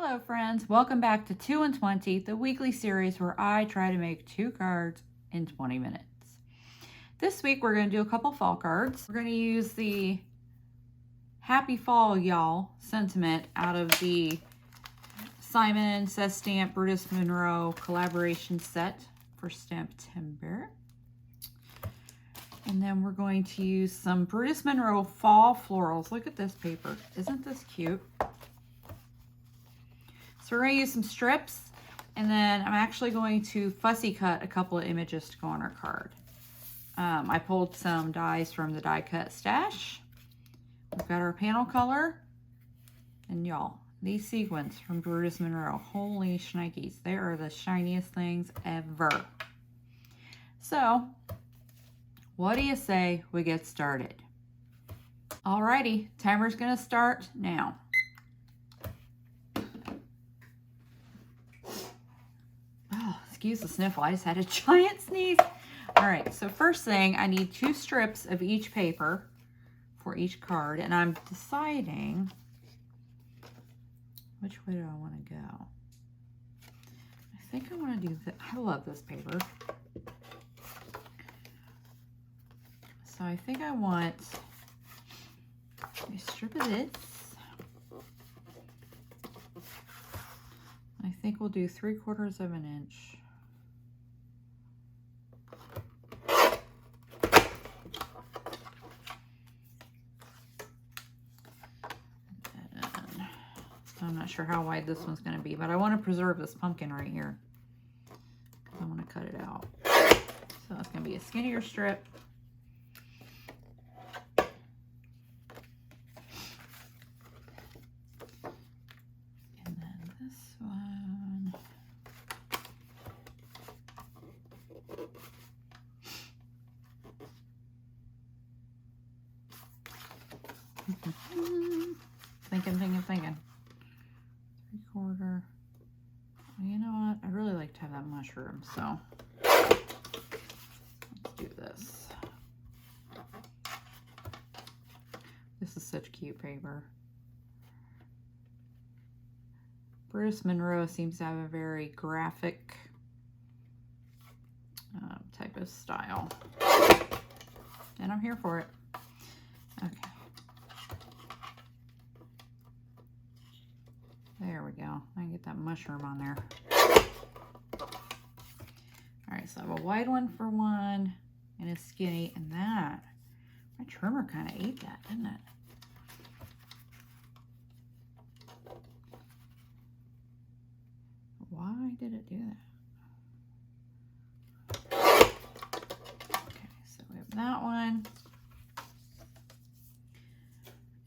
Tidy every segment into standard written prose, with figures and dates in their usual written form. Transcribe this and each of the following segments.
Hello friends, welcome back to 2 in 20, the weekly series where I try to make 2 cards in 20 minutes. This week we're going to do a couple fall cards. We're going to use the Happy Fall Y'all sentiment out of the Simon Says Stamp Brutus Monroe collaboration set for September. And then we're going to use some Brutus Monroe fall florals. Look at this paper. Isn't this cute? So we're going to use some strips, and then I'm actually going to fussy cut a couple of images to go on our card. I pulled some dies from the die cut stash. We've got our panel color, and y'all, these sequins from Brutus Monroe, holy shnikes, they are the shiniest things ever. So, what do you say we get started? Alrighty, timer's gonna start now. Excuse the sniffle, I just had a giant sneeze. All right, so first thing, I need 2 strips of each paper for each card, and I'm deciding which way do I want to go. I think I want to do this. I love this paper. So I think I want a strip of this. I think we'll do 3/4 of an inch. I'm not sure how wide this one's going to be, but I want to preserve this pumpkin right here. I want to cut it out. So it's going to be a skinnier strip. And then this one. Thinking. 3/4. Well, you know what? I'd really like to have that mushroom, so let's do this. This is such cute paper. Brutus Monroe seems to have a very graphic type of style, and I'm here for it. Okay. There we go. I can get that mushroom on there. All right, so I have a wide one for one and a skinny, and that, my trimmer kind of ate that, didn't it? Why did it do that? Okay, so we have that one.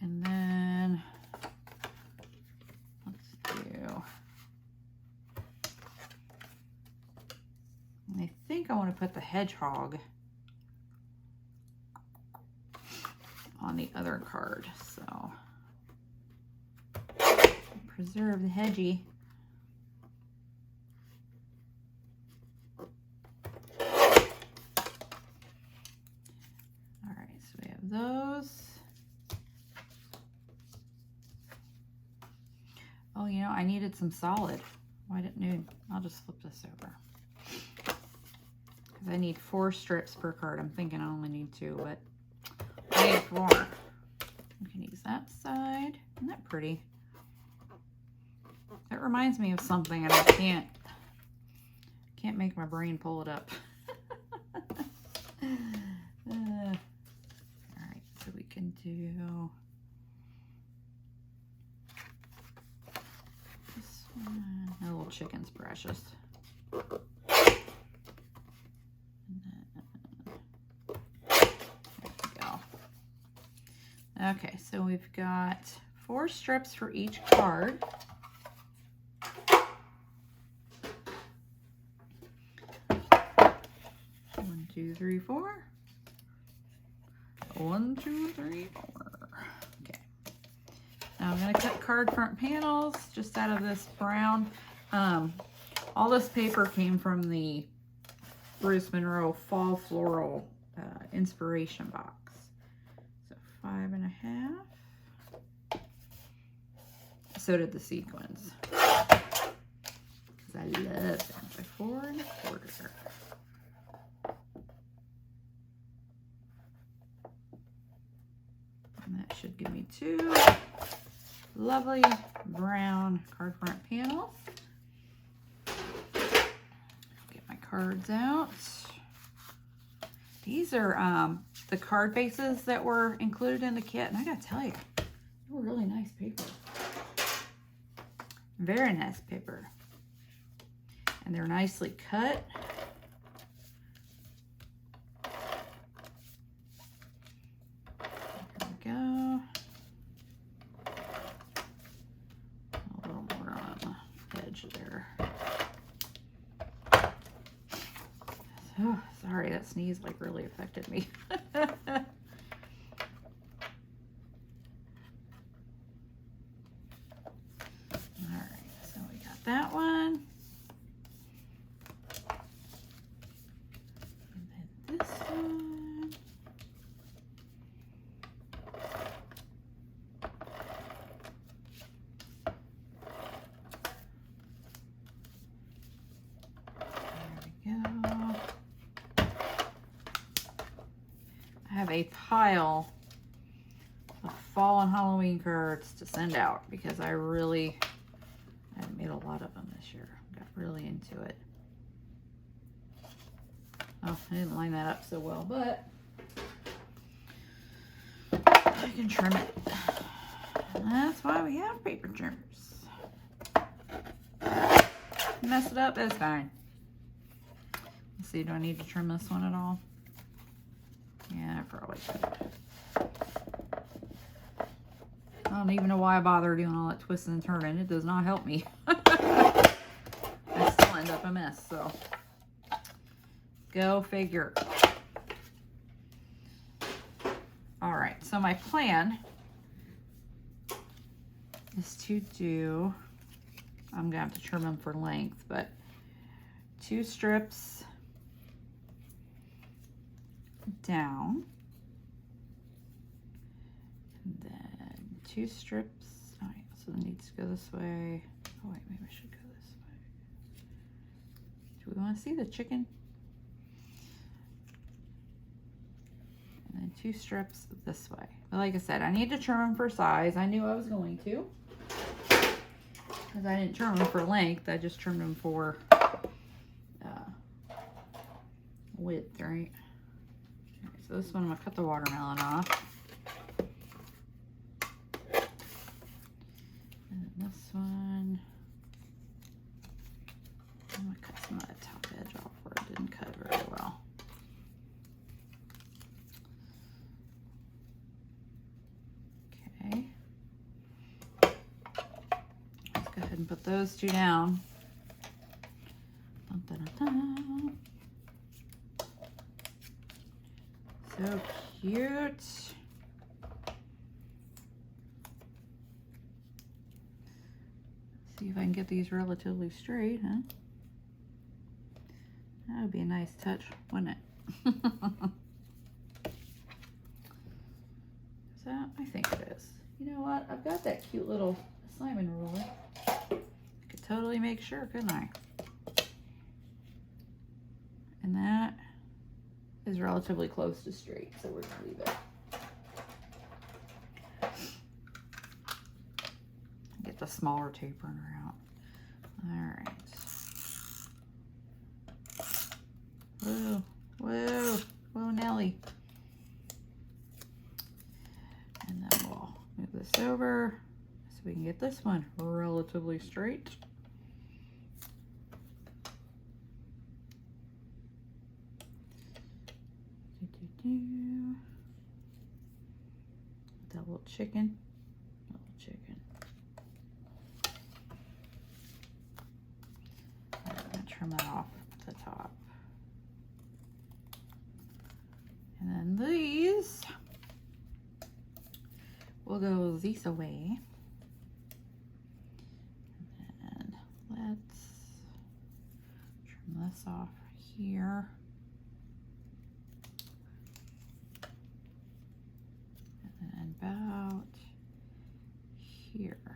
And then I think I want to put the hedgehog on the other card, so preserve the hedgie. All right, so we have those. Oh, you know, I needed some solid. Why didn't you? I'll just flip this over. I need 4 strips per card. I'm thinking I only need 2, but I need 4. We can use that side. Isn't that pretty? That reminds me of something, and I can't make my brain pull it up. All right, so we can do this one. That little chicken's precious. Okay, so we've got 4 strips for each card. 1, 2, 3, 4. 1, 2, 3, 4. Okay. Now I'm going to cut card front panels just out of this brown. All this paper came from the Brutus Monroe Fall Floral Inspiration Box. 5 1/2. So did the sequins. because I love them. By 4 1/4. And that should give me 2 lovely brown card front panels. Get my cards out. These are the card bases that were included in the kit, and I gotta tell you, they were really nice paper. Very nice paper. And they're nicely cut. There we go. A little more on the edge there. Oh, sorry, that sneeze like really affected me. That one. And then this one. There we go. I have a pile of fall and Halloween cards to send out because I really made a lot of them this year. Got really into it. Oh, I didn't line that up so well, but I can trim it. That's why we have paper trimmers. Mess it up, that's fine. Let's see, do I need to trim this one at all? Yeah, I probably should. I don't even know why I bother doing all that twisting and turning. It does not help me. I still end up a mess, so go figure. All right, so my plan is to do, I'm gonna have to trim them for length, but 2 strips down, and then 2 strips. All right, so it needs to go this way. Oh wait, maybe I should go this way. Do we want to see the chicken? And then 2 strips this way. But like I said, I need to trim them for size. I knew I was going to, because I didn't trim them for length. I just trimmed them for width, right? All right, so this one I'm gonna cut the watermelon off. This one, I'm going to cut some of that top edge off where it didn't cut very well. Okay. Let's go ahead and put those 2 down. Dun, dun, dun, dun. So cute. See if I can get these relatively straight, huh? That would be a nice touch, wouldn't it? Is that? I think it is. You know what? I've got that cute little assignment ruler. I could totally make sure, couldn't I? And that is relatively close to straight, so we're gonna leave it. Get the smaller tape runner out. All right. Whoa, whoa, whoa, Nelly. And then we'll move this over so we can get this one relatively straight. That little chicken. I'm gonna trim that off the top. And then these will go this away. And let's trim this off here. And about here, I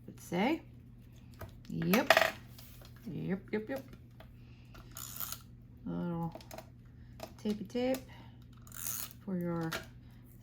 would say. Yep. Yep. A little tapey tape for your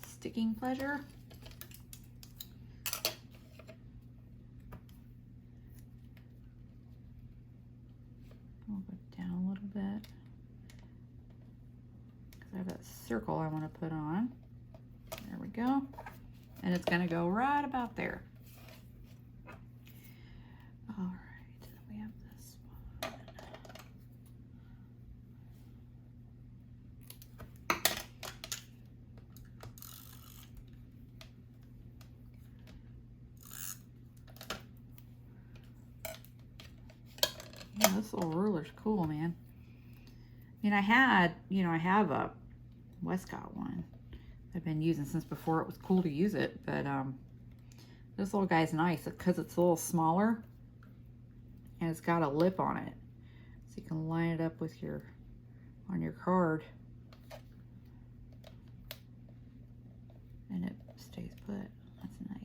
sticking pleasure. I'll go down a little bit because I have that circle I want to put on. There we go. And it's going to go right about there. All right, then we have this one. Yeah, this little ruler's cool, man. I mean, I have a Westcott one I've been using since before it was cool to use it, but this little guy's nice because it's a little smaller and it's got a lip on it, so you can line it up with on your card and it stays put. That's nice.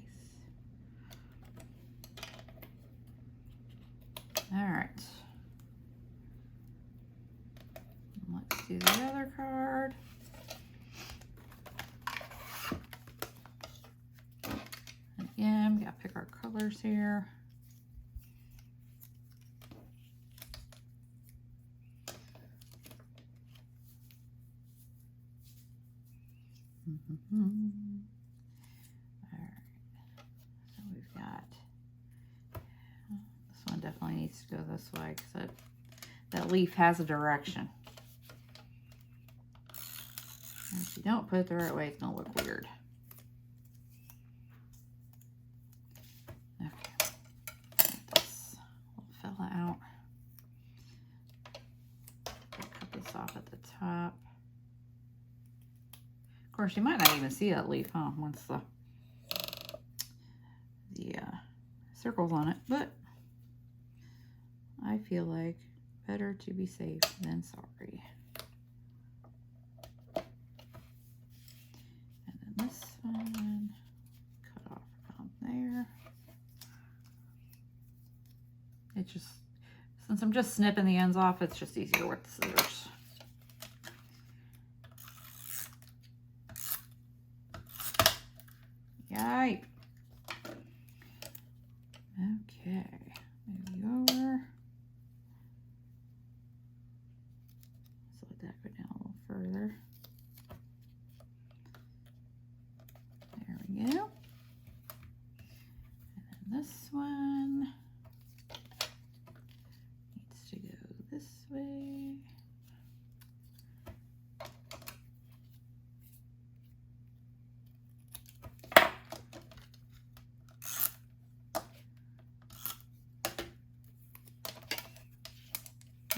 All right, let's do the other card. Again, we gotta pick our colors here. All right, so we've got, this one definitely needs to go this way because that leaf has a direction. And if you don't put it the right way, it's gonna look weird. Okay, get this little fella out. Cut this off at the top. Of course, you might not even see that leaf, huh? Once the circle's on it, but I feel like better to be safe than sorry. And then this one, cut off around there. It's just, since I'm just snipping the ends off, it's just easier with the scissors. Yipe. Okay, move you over. Let's let that go down a little further. There we go. And then this one needs to go this way.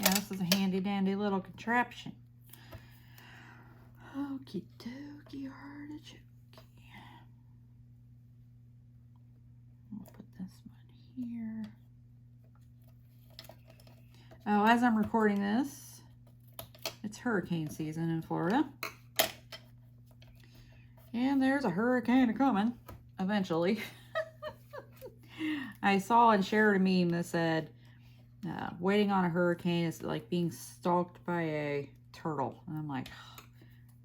Yeah, this is a handy dandy little contraption. Okie dokie, artichoke. We'll put this one here. Oh, as I'm recording this, it's hurricane season in Florida. And there's a hurricane coming eventually. I saw and shared a meme that said, waiting on a hurricane is like being stalked by a turtle. And I'm like, oh,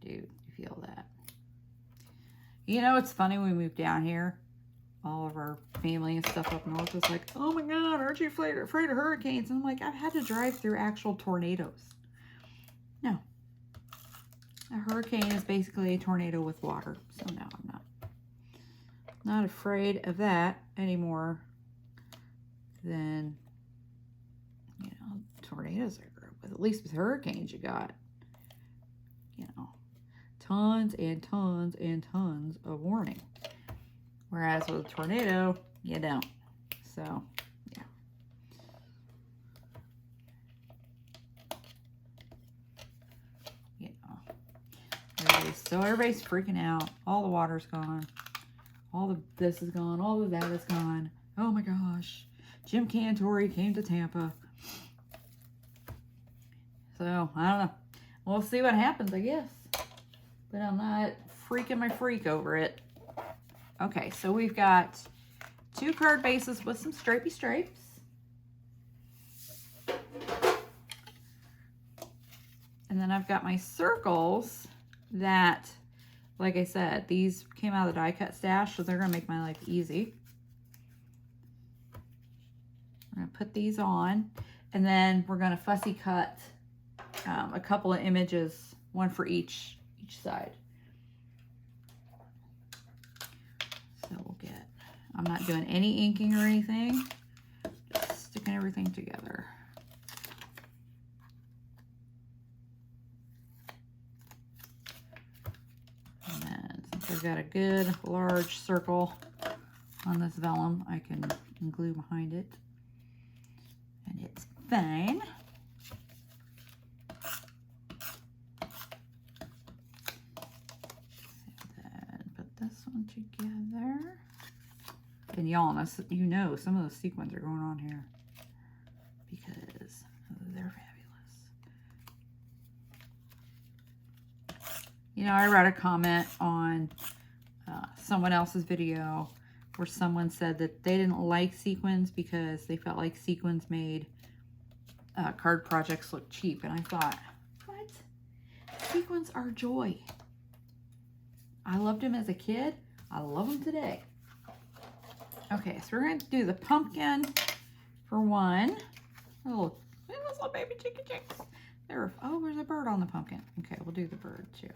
dude, you feel that? You know, it's funny when we moved down here, all of our family and stuff up north was like, oh my God, aren't you afraid of hurricanes? And I'm like, I've had to drive through actual tornadoes. No. A hurricane is basically a tornado with water. So no, I'm not afraid of that anymore than, you know, tornadoes I grew up with. At least with hurricanes, you got, you know, tons and tons and tons of warning. Whereas with a tornado, you don't. So, yeah. You know. Everybody's freaking out. All the water's gone. All the this is gone. All of that is gone. Oh my gosh. Jim Cantori came to Tampa. So, I don't know. We'll see what happens, I guess. But I'm not freaking my freak over it. Okay, so we've got 2 card bases with some stripy stripes. And then I've got my circles that, like I said, these came out of the die cut stash, so they're gonna make my life easy. I'm gonna put these on, and then we're gonna fussy cut a couple of images, one for each side. So we'll get, I'm not doing any inking or anything, just sticking everything together. And then since I've got a good large circle on this vellum, I can glue behind it, and it's fine. This one together, and y'all, you know, some of those sequins are going on here because they're fabulous. You know, I read a comment on someone else's video where someone said that they didn't like sequins because they felt like sequins made card projects look cheap, and I thought, what? Sequins are joy. I loved him as a kid. I love him today. Okay, so we're going to do the pumpkin for one. Little baby chicken chicks. Oh, there's a bird on the pumpkin. Okay, we'll do the bird too.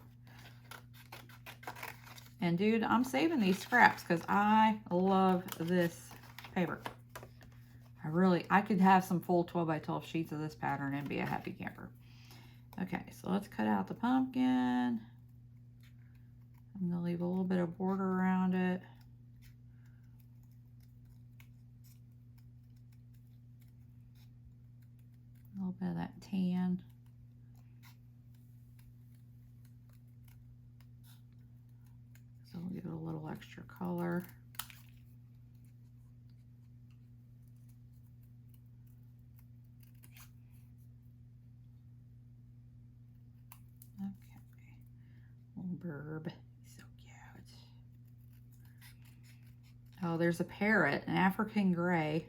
And dude, I'm saving these scraps because I love this paper. I could have some full 12 by 12 sheets of this pattern and be a happy camper. Okay, so let's cut out the pumpkin. I'm going to leave a little bit of border around it. A little bit of that tan. So we'll give it a little extra color. Okay. Little burb. Oh, there's a parrot, an African gray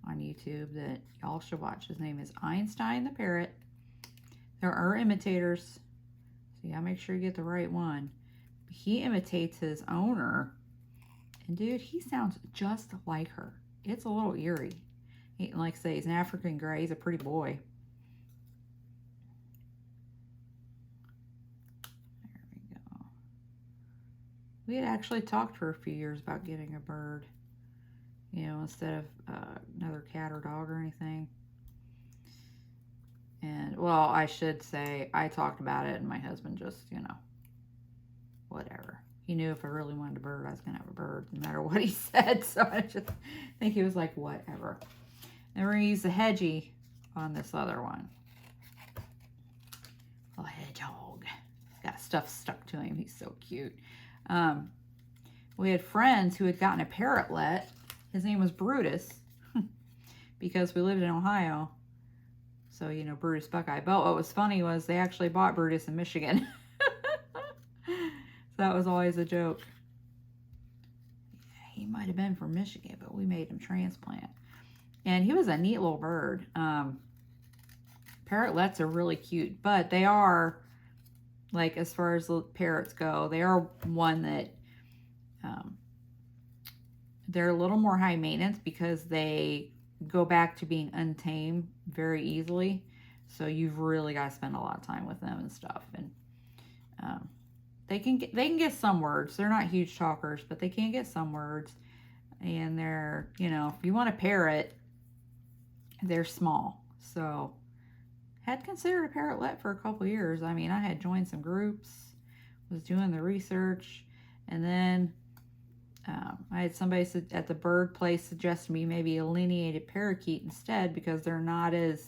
on YouTube that y'all should watch. His name is Einstein the parrot. There are imitators, so you gotta make sure you get the right one. He imitates his owner, and dude, he sounds just like her. It's a little eerie. Like I say, he's an African gray. He's a pretty boy. We had actually talked for a few years about getting a bird, you know, instead of another cat or dog or anything. And, well, I should say I talked about it and my husband just, you know, whatever. He knew if I really wanted a bird, I was going to have a bird no matter what he said. So I just think he was like, whatever. And we're going to use the hedgie on this other one. Oh, hedgehog. He's got stuff stuck to him. He's so cute. We had friends who had gotten a parrotlet. His name was Brutus because we lived in Ohio. So, you know, Brutus Buckeye. But what was funny was they actually bought Brutus in Michigan. So that was always a joke. He might have been from Michigan, but we made him transplant. And he was a neat little bird. Parrotlets are really cute, but they are, like, as far as parrots go, they are one that they're a little more high maintenance because they go back to being untamed very easily. So you've really got to spend a lot of time with them and stuff. And they can get some words. They're not huge talkers, but they can get some words. And they're, you know, if you want a parrot, they're small. So had considered a parrotlet for a couple years. I mean, I had joined some groups, was doing the research, and then I had somebody at the bird place suggest me maybe a lineated parakeet instead because they're not as,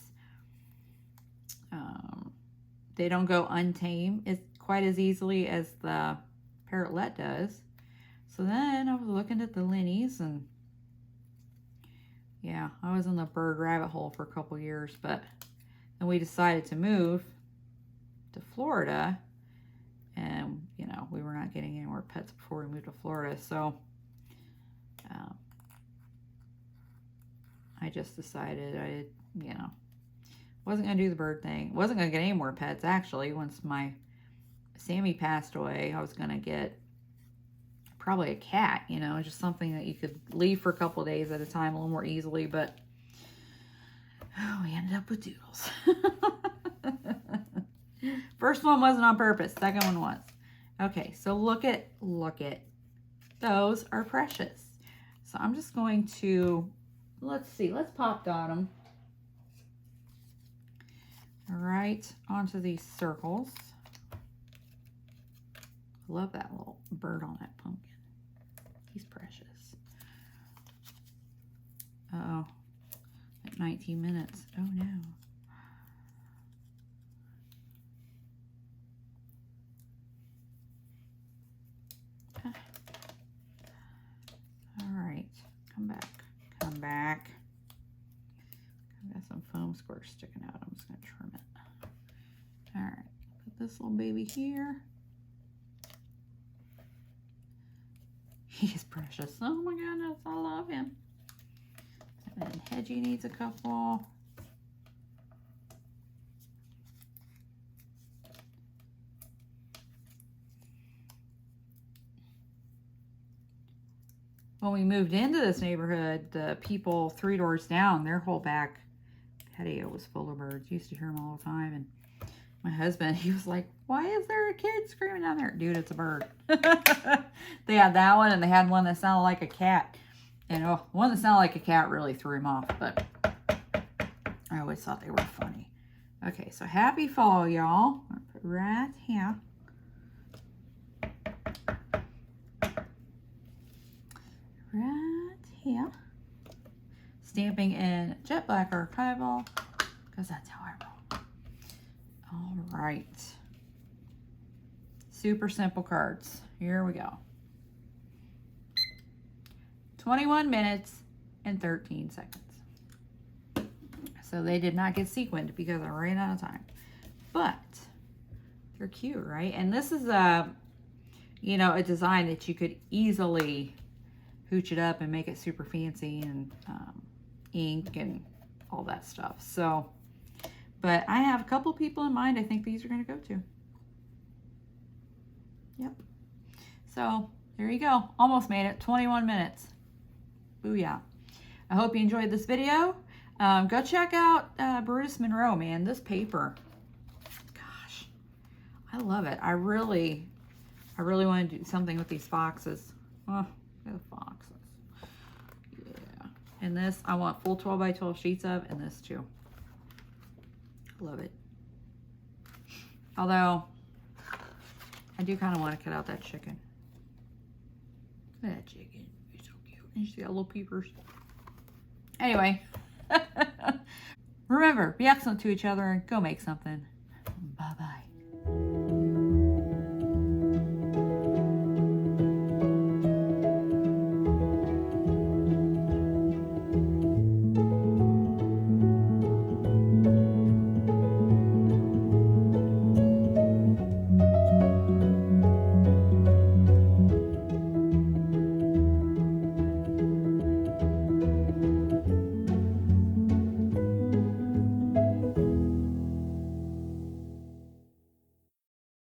they don't go untamed quite as easily as the parrotlet does. So then I was looking at the linnies, and yeah, I was in the bird rabbit hole for a couple years, but then we decided to move to Florida, and you know, we were not getting any more pets before we moved to Florida. So I just decided Wasn't going to do the bird thing. Wasn't going to get any more pets, actually. Once my Sammy passed away, I was going to get probably a cat, you know, just something that you could leave for a couple of days at a time a little more easily, but oh, we ended up with Doodles. First one wasn't on purpose. Second one was. Okay, so look at. Those are precious. So I'm just going to, let's see, let's pop dot them right onto these circles. Love that little bird on that pumpkin. He's precious. Uh-oh. At 19 minutes. Oh no. All right. Come back. Come back. I've got some foam squirts sticking out. I'm just going to trim it. All right. Put this little baby here. He's precious. Oh my goodness, I love him. And then Hedgie needs a couple. When we moved into this neighborhood, the people 3 doors down, their whole back patio was full of birds. Used to hear them all the time. And my husband, he was like, why is there a kid screaming down there? Dude, it's a bird. They had that one, and they had one that sounded like a cat. And oh, one that sounded like a cat really threw him off, but I always thought they were funny. Okay, so happy fall, y'all. Put right here. Right here. Stamping in jet black archival, because that's how I roll. All right. Super simple cards. Here we go. 21 minutes and 13 seconds. So they did not get sequined because I ran out of time. But they're cute, right? And this is a, you know, a design that you could easily hooch it up and make it super fancy and ink and all that stuff. So, but I have a couple people in mind I think these are going to go to. Yep. So there you go. Almost made it. 21 minutes. Booyah. I hope you enjoyed this video. Go check out Brutus Monroe, man. This paper. Gosh. I love it. I really want to do something with these foxes. Oh, the foxes. Yeah. And this, I want full 12 by 12 sheets of, and this too. Love it. Although, I do kind of want to cut out that chicken. Look at that chicken. He's so cute. And she's got little peepers. Anyway. Remember, be excellent to each other and go make something.